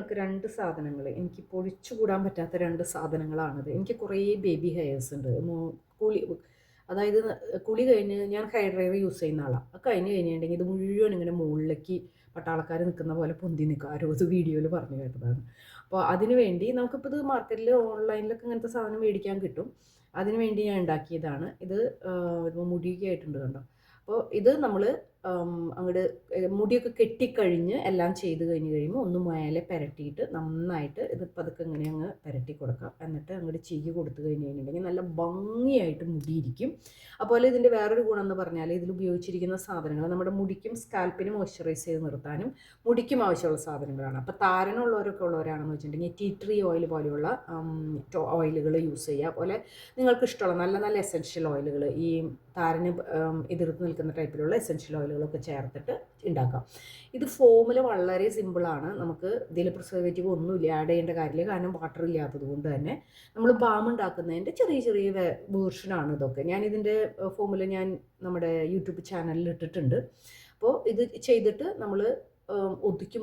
നിങ്ങൾക്ക് 2 സാധനങ്ങൾ എനിക്ക് ഒഴിച്ചുകൂടാൻ പറ്റാത്ത 2 സാധനങ്ങളാണിത്. എനിക്ക് കുറേ ബേബി ഹെയർസ് ഉണ്ട്. കുളി അതായത് കുളി കഴിഞ്ഞ് ഞാൻ ഹെയർ ഡ്രയർ യൂസ് ചെയ്യുന്ന ആളാണ്. അത് കഴിഞ്ഞിട്ടുണ്ടെങ്കിൽ ഇത് മുഴുവൻ ഇങ്ങനെ മുകളിലേക്ക് പട്ടാളക്കാർ നിൽക്കുന്ന പോലെ പൊന്തി നിൽക്കുക. ആരോ ഇത് വീഡിയോയിൽ പറഞ്ഞു കേട്ടതാണ്. അപ്പോൾ അതിന് വേണ്ടി നമുക്കിപ്പോൾ ഇത് മാർക്കറ്റിൽ ഓൺലൈനിലൊക്കെ ഇങ്ങനത്തെ സാധനം മേടിക്കാൻ കിട്ടും. അതിന് വേണ്ടി ഞാൻ ഉണ്ടാക്കിയതാണ്. ഇത് മുടിയൊക്കെ ആയിട്ടുണ്ട് കണ്ടോ. അപ്പോൾ ഇത് നമ്മൾ അങ്ങോട്ട് മുടിയൊക്കെ കെട്ടിക്കഴിഞ്ഞ് എല്ലാം ചെയ്ത് കഴിയുമ്പോൾ ഒന്ന് മേലെ പുരട്ടിയിട്ട് നന്നായിട്ട് ഇത് പതുക്കെ ഇങ്ങനെ അങ്ങ് പുരട്ടി കൊടുക്കാം. എന്നിട്ട് അങ്ങോട്ട് ചെയ്യ കൊടുത്തു കഴിഞ്ഞിട്ടുണ്ടെങ്കിൽ നല്ല ഭംഗിയായിട്ട് മുടിയിരിക്കും. അതുപോലെ ഇതിൻ്റെ വേറൊരു ഗുണം എന്ന് പറഞ്ഞാൽ ഇതിൽ ഉപയോഗിച്ചിരിക്കുന്ന സാധനങ്ങൾ നമ്മുടെ മുടിക്കും സ്കാൽപ്പിനും മോയ്സ്ചറൈസ് ചെയ്ത് നിർത്താനും മുടിക്കും ആവശ്യമുള്ള സാധനങ്ങളാണ്. അപ്പോൾ താരനുള്ളവരൊക്കെ ഉള്ളവരാണെന്ന് വെച്ചിട്ടുണ്ടെങ്കിൽ ടീ ട്രീ ഓയിൽ പോലെയുള്ള ഓയിലുകൾ യൂസ് ചെയ്യുക. അതുപോലെ നിങ്ങൾക്ക് ഇഷ്ടമുള്ള നല്ല നല്ല എസെൻഷ്യൽ ഓയിലുകൾ, ഈ താരന് എതിർത്ത് നിൽക്കുന്ന ടൈപ്പിലുള്ള എസെൻഷ്യൽ ഓയിലുകളൊക്കെ ചേർത്തിട്ട് ഉണ്ടാക്കാം. ഇത് ഫോമിൽ വളരെ സിമ്പിളാണ്. നമുക്ക് ഇതിൽ പ്രിസർവേറ്റീവ് ഒന്നുമില്ല, ആഡ് ചെയ്യേണ്ട കാര്യമില്ല. കാരണം വാട്ടർ ഇല്ലാത്തത് കൊണ്ട് തന്നെ നമ്മൾ ബാം ഉണ്ടാക്കുന്നതിൻ്റെ ചെറിയ ചെറിയ വേർഷനാണ് ഇതൊക്കെ. ഞാനിതിൻ്റെ ഫോമിൽ ഞാൻ നമ്മുടെ യൂട്യൂബ് ചാനലിൽ ഇട്ടിട്ടുണ്ട്. അപ്പോൾ ഇത് ചെയ്തിട്ട് നമ്മൾ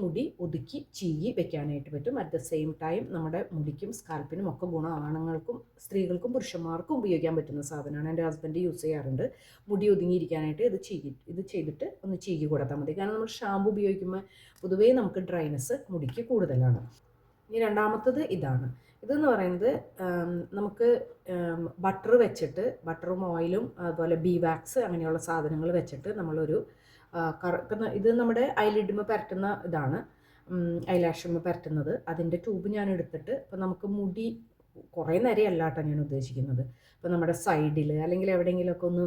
മുടി ഒതുക്കി ചീകി വെക്കാനായിട്ട് പറ്റും. അറ്റ് ദ സെയിം ടൈം നമ്മുടെ മുടിക്കും സ്കാൽപ്പിനും ഒക്കെ ഗുണം. ആണുങ്ങൾക്കും സ്ത്രീകൾക്കും പുരുഷന്മാർക്കും ഉപയോഗിക്കാൻ പറ്റുന്ന സാധനമാണ്. എൻ്റെ ഹസ്ബൻഡ് യൂസ് ചെയ്യാറുണ്ട്. മുടി ഒതുങ്ങിയിരിക്കാനായിട്ട് ഇത് ചെയ്തിട്ട് ഒന്ന് ചീകി കൊടുത്താൽ മതി. കാരണം നമ്മൾ ഷാമ്പു ഉപയോഗിക്കുമ്പോൾ പൊതുവേ നമുക്ക് ഡ്രൈനെസ് മുടിക്ക് കൂടുതലാണ്. ഇനി രണ്ടാമത്തത് ഇതാണ്. ഇതെന്ന് പറയുന്നത് നമുക്ക് ബട്ടർ വെച്ചിട്ട്, ബട്ടറും ഓയിലും അതുപോലെ ബീ വാക്സ് അങ്ങനെയുള്ള സാധനങ്ങൾ വെച്ചിട്ട് നമ്മളൊരു ഇത് നമ്മുടെ ഐലിഡുമ്പോൾ പരട്ടുന്ന ഇതാണ്, ഐലാഷുമ്പോൾ പരട്ടുന്നത്. അതിൻ്റെ ട്യൂബ് ഞാൻ എടുത്തിട്ട് ഇപ്പോൾ നമുക്ക് മുടി കുറേ നേരമല്ല കേട്ടോ ഞാൻ ഉദ്ദേശിക്കുന്നത്. ഇപ്പോൾ നമ്മുടെ സൈഡിൽ അല്ലെങ്കിൽ എവിടെയെങ്കിലുമൊക്കെ ഒന്ന്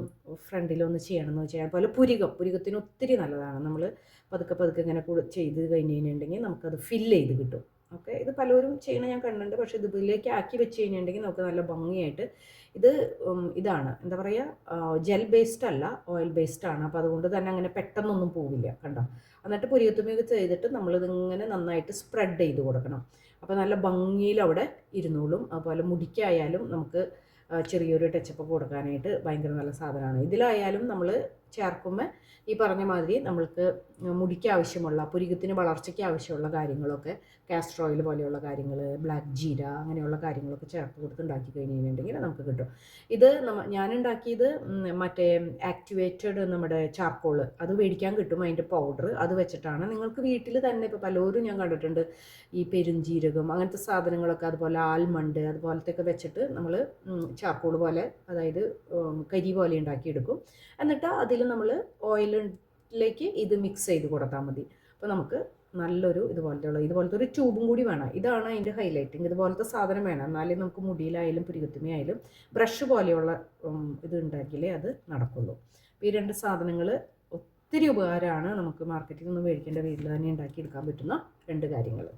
ഫ്രണ്ടിലൊന്ന് ചെയ്യണമെന്ന് വെച്ചാൽ, അതുപോലെ പുരികത്തിന് ഒത്തിരി നല്ലതാണ്. നമ്മൾ പതുക്കെ ഇങ്ങനെ ചെയ്ത് കഴിഞ്ഞിട്ടുണ്ടെങ്കിൽ നമുക്കത് ഫില്ല് ചെയ്ത് കിട്ടും. ഓക്കെ, ഇത് പലരും ചെയ്യണം ഞാൻ കണ്ടിട്ടുണ്ട്. പക്ഷേ ഇത് ഇതിലേക്ക് ആക്കി വെച്ച് കഴിഞ്ഞിട്ടുണ്ടെങ്കിൽ നമുക്ക് നല്ല ഭംഗിയായിട്ട് ഇത് ഇതാണ് എന്താ പറയുക, ജെൽ ബേസ്ഡ് അല്ല, ഓയിൽ ബേസ്ഡ് ആണ്. അപ്പോൾ അതുകൊണ്ട് തന്നെ അങ്ങനെ പെട്ടെന്നൊന്നും പോവില്ല കണ്ടോ. എന്നിട്ട് പുരികത്തുമൊക്കെ ചെയ്തിട്ട് നമ്മളിതിങ്ങനെ നന്നായിട്ട് സ്പ്രെഡ് ചെയ്ത് കൊടുക്കണം. അപ്പോൾ നല്ല ഭംഗിയിൽ അവിടെ ഇരുന്നോളും. അതുപോലെ മുടിക്കായാലും നമുക്ക് ചെറിയൊരു ടച്ചപ്പ് കൊടുക്കാനായിട്ട് ഭയങ്കര നല്ല സാധനമാണ്. ഇതിലായാലും നമ്മൾ ചേർക്കുമ്പോൾ ഈ പറഞ്ഞ മാതിരി നമ്മൾക്ക് മുടിക്ക് ആവശ്യമുള്ള, പുരികത്തിന് വളർച്ചയ്ക്ക് ആവശ്യമുള്ള കാര്യങ്ങളൊക്കെ, കാസ്റ്റർ ഓയിൽ പോലെയുള്ള കാര്യങ്ങൾ, ബ്ലാക്ക് ജീര അങ്ങനെയുള്ള കാര്യങ്ങളൊക്കെ ചേർത്ത് കൊടുത്ത് ഉണ്ടാക്കി കഴിഞ്ഞിട്ടുണ്ടെങ്കിൽ നമുക്ക് കിട്ടും. ഇത് ഞാനുണ്ടാക്കിയത് മറ്റേ ആക്ടിവേറ്റഡ് നമ്മുടെ ചാർക്കോൾ അത് മേടിക്കാൻ കിട്ടും, അതിൻ്റെ പൗഡർ. അത് വെച്ചിട്ടാണ്. നിങ്ങൾക്ക് വീട്ടിൽ തന്നെ ഇപ്പോൾ പലരും ഞാൻ കണ്ടിട്ടുണ്ട് ഈ പെരുംജീരകം അങ്ങനത്തെ സാധനങ്ങളൊക്കെ, അതുപോലെ ആൽമണ്ട് അതുപോലത്തെയൊക്കെ വെച്ചിട്ട് നമ്മൾ ചാർക്കോൾ പോലെ, അതായത് കരി പോലെ ഉണ്ടാക്കിയെടുക്കും. എന്നിട്ട് അതിൽ നമ്മൾ ഓയിലിലേക്ക് ഇത് മിക്സ് ചെയ്ത് കൊടുത്താൽ മതി. അപ്പോൾ നമുക്ക് നല്ലൊരു ഇതുപോലത്തെ ഒരു ട്യൂബും കൂടി വേണം. ഇതാണ് അതിൻ്റെ ഹൈലൈറ്റിങ്. ഇതുപോലത്തെ സാധനം വേണം, എന്നാലേ നമുക്ക് മുടിയിലായാലും പുരികത്തുമയായാലും ബ്രഷ് പോലെയുള്ള ഇത് ഉണ്ടാക്കിയാലേ അത് നടക്കുള്ളൂ. അപ്പോൾ ഈ 2 സാധനങ്ങൾ ഒത്തിരി ഉപകാരമാണ്. നമുക്ക് മാർക്കറ്റിൽ നിന്ന് മേടിക്കേണ്ട, വീട്ടിൽ തന്നെ ഉണ്ടാക്കിയെടുക്കാൻ പറ്റുന്ന 2 കാര്യങ്ങൾ.